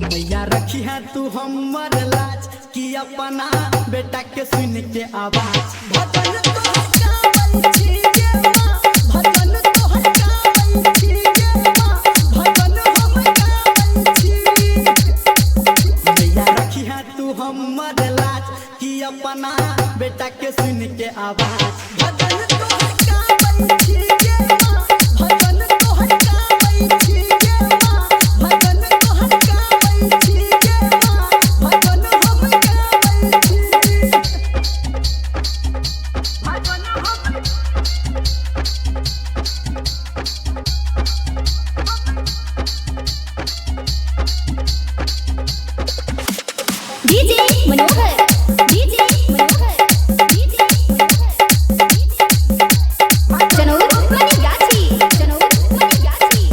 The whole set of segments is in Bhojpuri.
मैया रखी है तू हमर लाज कि अपना बेटा के सुन के आवाज। भजन तोहर गावल छी गे माँ, भजन तोहर गावल छी गे माँ, भजन हम गावल छी। मैया रखी है तू हमर लाज कि अपना बेटा के सुन के आवाज। भजन तोहर गावल छी गे माँ, भजन तोहर गावल छी गे माँ, भजन तोहर गावल छी गे माँ, भजन हम गावल छी। भजन हम डीजे मनोहर डीजे मनोहर डीजे मनोहर चनौर मनीगाछी चनौर मनीगाछी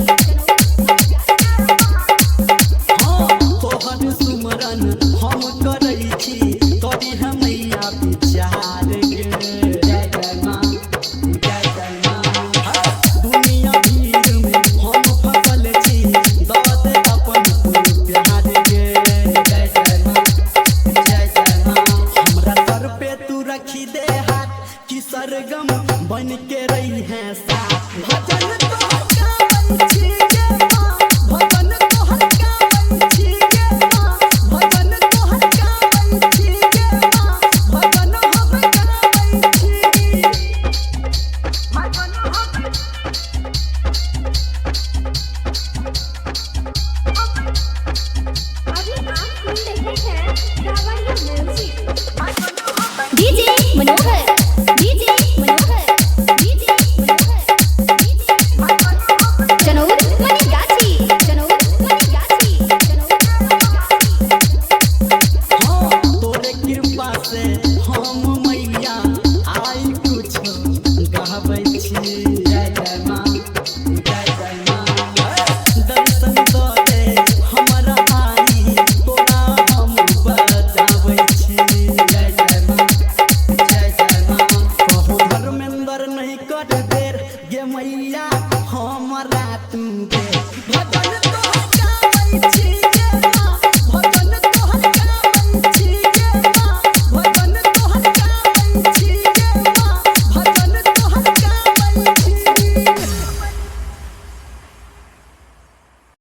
हाँ तोहर सुमरन हम करै छी तोरी हमैया विचार गे।